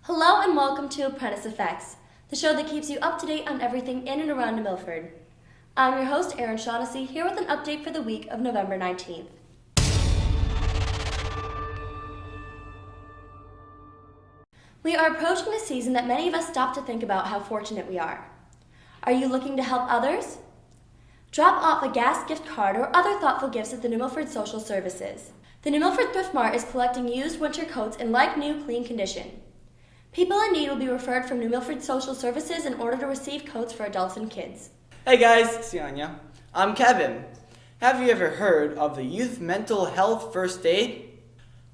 Hello and welcome to Apprentice Effects, the show that keeps you up to date on everything in and around New Milford. I'm your host, Erin Shaughnessy, here with an update for the week of November 19th. We are approaching a season that many of us stop to think about how fortunate we are. Are you looking to help others? Drop off a gas gift card or other thoughtful gifts at the New Milford Social Services. The New Milford Thrift Mart is collecting used winter coats in like-new, clean condition. People in need will be referred from New Milford Social Services in order to receive coats for adults and kids. Hey guys, it's Anya. I'm Kevin. Have you ever heard of the Youth Mental Health First Aid?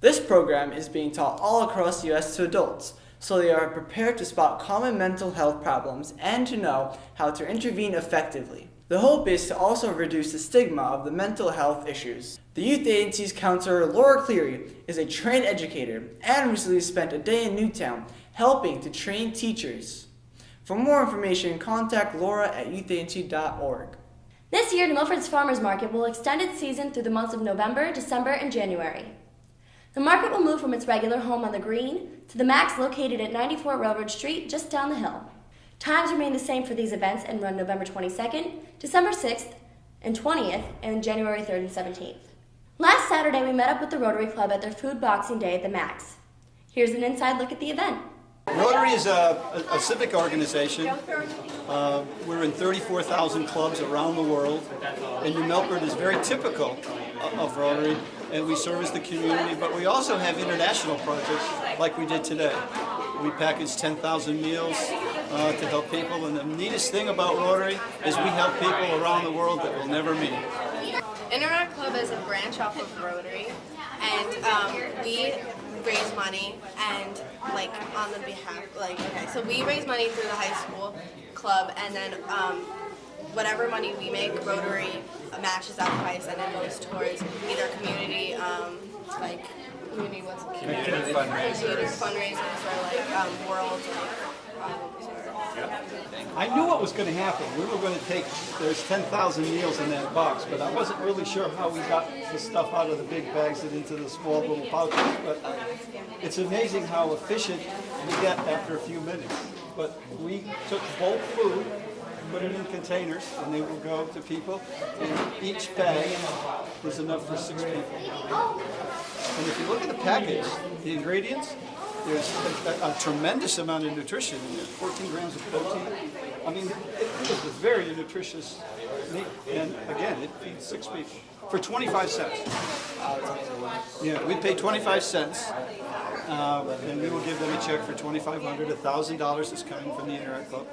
This program is being taught all across the U.S. to adults, so they are prepared to spot common mental health problems and to know how to intervene effectively. The hope is to also reduce the stigma of the mental health issues. The Youth Agency's counselor, Laura Cleary, is a trained educator and recently spent a day in Newtown helping to train teachers. For more information, contact Laura at youthagency.org. This year, New Milford's Farmers Market will extend its season through the months of November, December, and January. The market will move from its regular home on the Green to the Max located at 94 Railroad Street, just down the hill. Times remain the same for these events and run November 22nd, December 6th, and 20th, and January 3rd and 17th. Last Saturday, we met up with the Rotary Club at their Food Boxing Day at the Max. Here's an inside look at the event. Rotary is a civic organization. We're in 34,000 clubs around the world, and New Milford is very typical of Rotary, and we service the community, but we also have international projects like we did today. We package 10,000 meals to help people, and the neatest thing about Rotary is we help people around the world that we'll never meet. Internet Club is a branch off of Rotary, and we raise money and on the behalf so we raise money through the high school club, and then whatever money we make, Rotary matches that price, and it goes towards either community fundraisers or world problems. I knew what was going to happen. We were going to take, there's 10,000 meals in that box, but I wasn't really sure how we got the stuff out of the big bags and into the small little pouches. But it's amazing how efficient we get after a few minutes. But we took bulk food, put it in containers, and they will go to people. And each bag was enough for 6 people. And if you look at the package, the ingredients, there's a tremendous amount of nutrition in there, 14 grams of protein. I mean, it is a very nutritious meat. And again, it feeds 6 people for 25 cents. Yeah, we pay 25 cents, and we will give them a check for $2,500. $1,000 is coming from the Internet Club.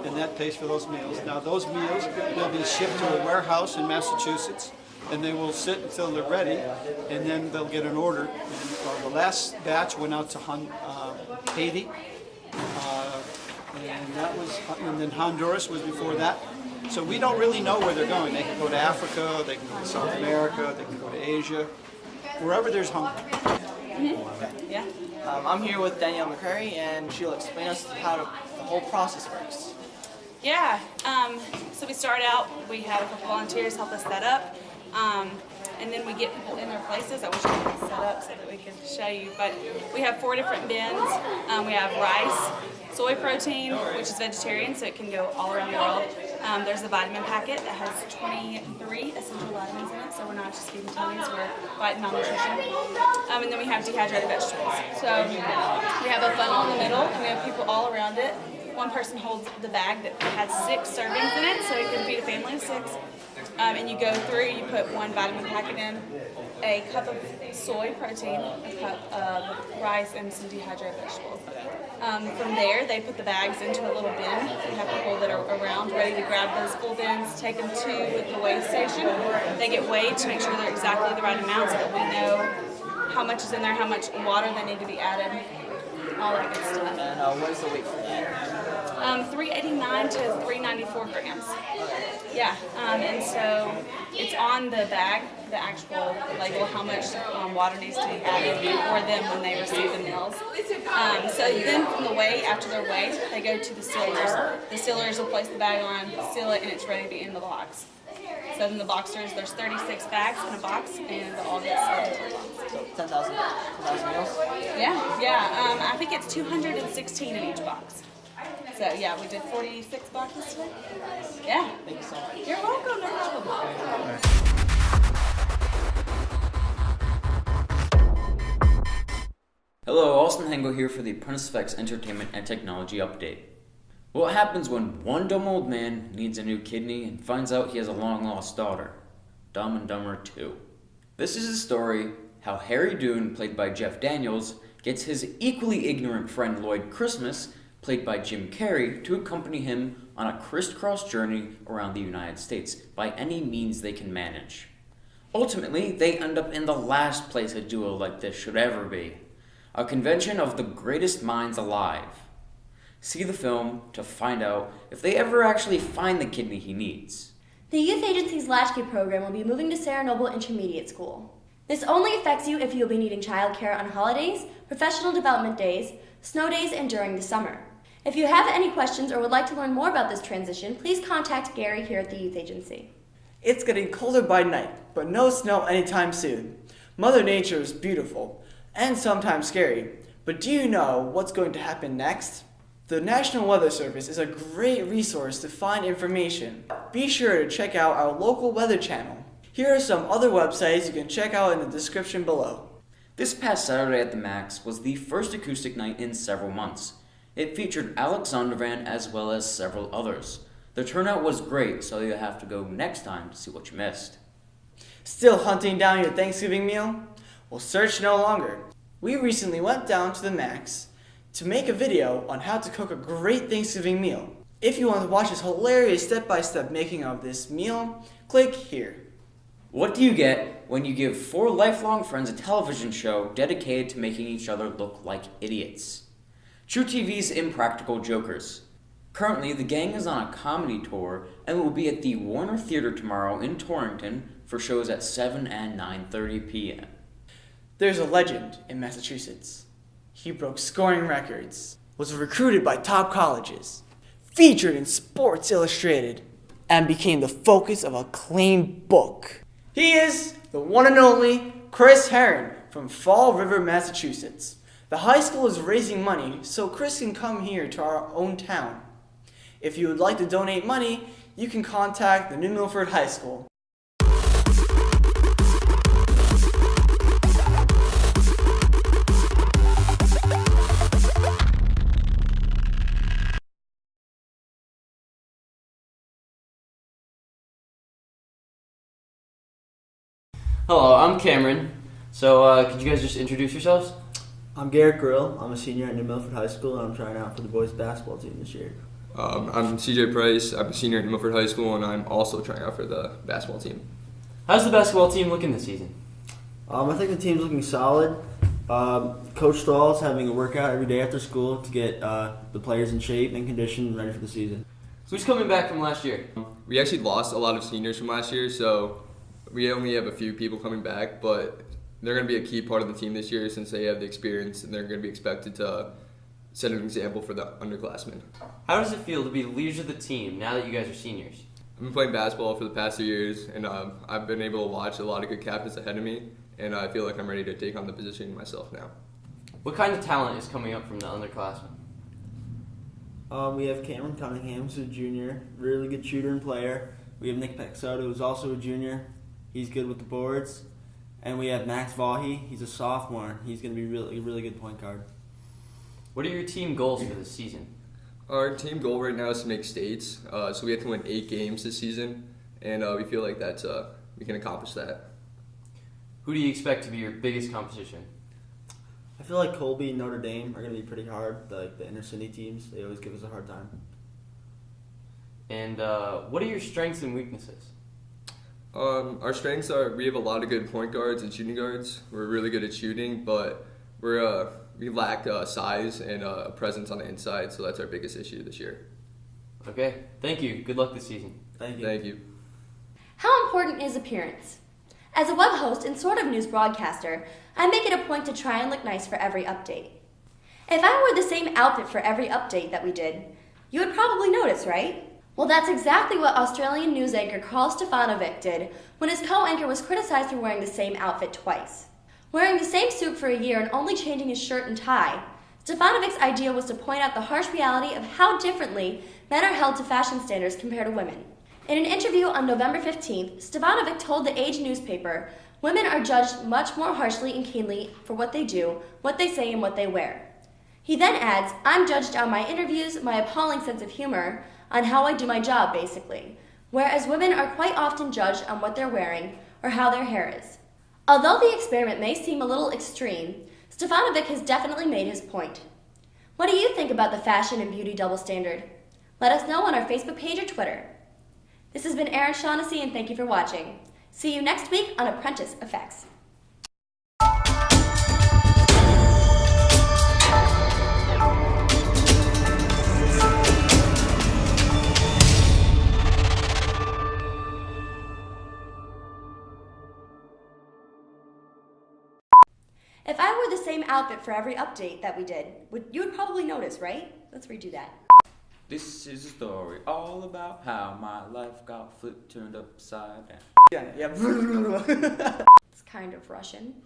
And that pays for those meals. Now, those meals will be shipped to a warehouse in Massachusetts, and they will sit until they're ready, and then they'll get an order. And, the last batch went out to Haiti, and then Honduras was before that. So we don't really know where they're going. They can go to Africa, they can go to South America, they can go to Asia, wherever there's hunger. Mm-hmm. Yeah. I'm here with Danielle McCurry, and she'll explain us how the whole process works. Yeah, so we start out, we have a couple volunteers help us set up, and then we get people in their places. I wish I could set up so that we could show you, but we have 4 different bins. We have rice, soy protein, which is vegetarian, so it can go all around the world. There's a vitamin packet that has 23 essential vitamins in it, so we're not just feeding tummies, we're fighting malnutrition. And then we have dehydrated vegetables. So we have a funnel in the middle, and we have people all around it. One person holds the bag that has 6 servings in it, so it can feed a family of 6. And you go through, you put 1 vitamin packet in, a cup of soy protein, a cup of rice, and some dehydrated vegetables. From there, they put the bags into a little bin. We have people that are around ready to grab those full bins, take them to the weigh station. They get weighed to make sure they're exactly the right amount so that we know how much is in there, how much water they need to be added, all that good stuff. And what is the weight for that? 389 to 394 grams. Yeah, and so it's on the bag, the actual label, how much water needs to be added for them when they receive the meals. So then from the weigh, after their weigh, they go to the sealers. The sealers will place the bag on, seal it, and it's ready to be in the box. So then the boxers, there's 36 bags in a box, and they'll all get sold into a box. So 10,000 meals? Yeah. I think it's 216 in each box. So yeah, we did 46 boxes today. Yeah. Thank you so much. You're welcome. No problem. Hello, Austin Hengel here for the Apprentice Effects Entertainment and Technology Update. What happens when one dumb old man needs a new kidney and finds out he has a long-lost daughter? Dumb and Dumber 2. This is the story how Harry Dune, played by Jeff Daniels, gets his equally ignorant friend Lloyd Christmas, played by Jim Carrey, to accompany him on a crisscross journey around the United States by any means they can manage. Ultimately, they end up in the last place a duo like this should ever be. A convention of the greatest minds alive. See the film to find out if they ever actually find the kidney he needs. The youth agency's Latchkey program will be moving to Sarah Noble Intermediate School. This only affects you if you'll be needing childcare on holidays, professional development days, snow days, and during the summer. If you have any questions or would like to learn more about this transition, please contact Gary here at the youth agency. It's getting colder by night, but no snow anytime soon. Mother Nature is beautiful and sometimes scary, but do you know what's going to happen next? The National Weather Service is a great resource to find information. Be sure to check out our local weather channel. Here are some other websites you can check out in the description below. This past Saturday at the Max was the first acoustic night in several months. It featured Alex Zondervan as well as several others. The turnout was great, so you'll have to go next time to see what you missed. Still hunting down your Thanksgiving meal? Well, search no longer. We recently went down to the Max to make a video on how to cook a great Thanksgiving meal. If you want to watch this hilarious step-by-step making of this meal, click here. What do you get when you give 4 lifelong friends a television show dedicated to making each other look like idiots? True TV's Impractical Jokers. Currently, the gang is on a comedy tour and will be at the Warner Theater tomorrow in Torrington for shows at 7 and 9:30 p.m. There's a legend in Massachusetts. He broke scoring records, was recruited by top colleges, featured in Sports Illustrated, and became the focus of an acclaimed book. He is the one and only Chris Herron from Fall River, Massachusetts. The high school is raising money so Chris can come here to our own town. If you would like to donate money, you can contact the New Milford High School. Hello, I'm Cameron. So, could you guys just introduce yourselves? I'm Garrett Grill. I'm a senior at New Milford High School, and I'm trying out for the boys basketball team this year. I'm CJ Price. I'm a senior at New Milford High School, and I'm also trying out for the basketball team. How's the basketball team looking this season? I think the team's looking solid. Coach Stahl's having a workout every day after school to get the players in shape and condition and ready for the season. Who's coming back from last year? We actually lost a lot of seniors from last year, so we only have a few people coming back, but they're going to be a key part of the team this year since they have the experience and they're going to be expected to set an example for the underclassmen. How does it feel to be the leaders of the team now that you guys are seniors? I've been playing basketball for the past 2 years, and I've been able to watch a lot of good captains ahead of me, and I feel like I'm ready to take on the position myself now. What kind of talent is coming up from the underclassmen? We have Cameron Cunningham, who's a junior, really good shooter and player. We have Nick Pexoto, who's also a junior. He's good with the boards. And we have Max Vaughy. He's a sophomore. He's going to be a really good point guard. What are your team goals for this season? Our team goal right now is to make states, so we have to win 8 games this season, and we feel like we can accomplish that. Who do you expect to be your biggest competition? I feel like Colby and Notre Dame are going to be pretty hard. The inner city teams, they always give us a hard time. And what are your strengths and weaknesses? Our strengths are we have a lot of good point guards and shooting guards. We're really good at shooting, but we lack size and a presence on the inside, so that's our biggest issue this year. Okay, thank you. Good luck this season. Thank you. Thank you. How important is appearance? As a web host and sort of news broadcaster, I make it a point to try and look nice for every update. If I wore the same outfit for every update that we did, you would probably notice, right? Well, that's exactly what Australian news anchor Carl Stefanovic did when his co-anchor was criticized for wearing the same outfit twice. Wearing the same suit for a year and only changing his shirt and tie, Stefanovic's idea was to point out the harsh reality of how differently men are held to fashion standards compared to women. In an interview on November 15th, Stefanovic told the Age newspaper, "Women are judged much more harshly and keenly for what they do, what they say, and what they wear." He then adds, "I'm judged on my interviews, my appalling sense of humor, on how I do my job, basically, whereas women are quite often judged on what they're wearing or how their hair is." Although the experiment may seem a little extreme, Stefanovic has definitely made his point. What do you think about the fashion and beauty double standard? Let us know on our Facebook page or Twitter. This has been Erin Shaughnessy, and thank you for watching. See you next week on Apprentice Effects. If I wore the same outfit for every update that we did, you would probably notice, right? Let's redo that. This is a story all about how my life got flipped, turned upside down. Yeah. It's kind of Russian.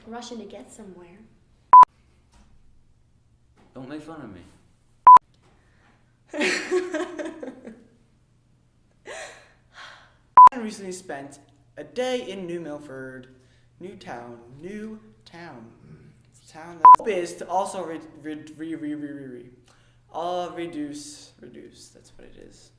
Russian to get somewhere. Don't make fun of me. I recently spent a day in New Milford, Town that's is to also reduce. That's what it is.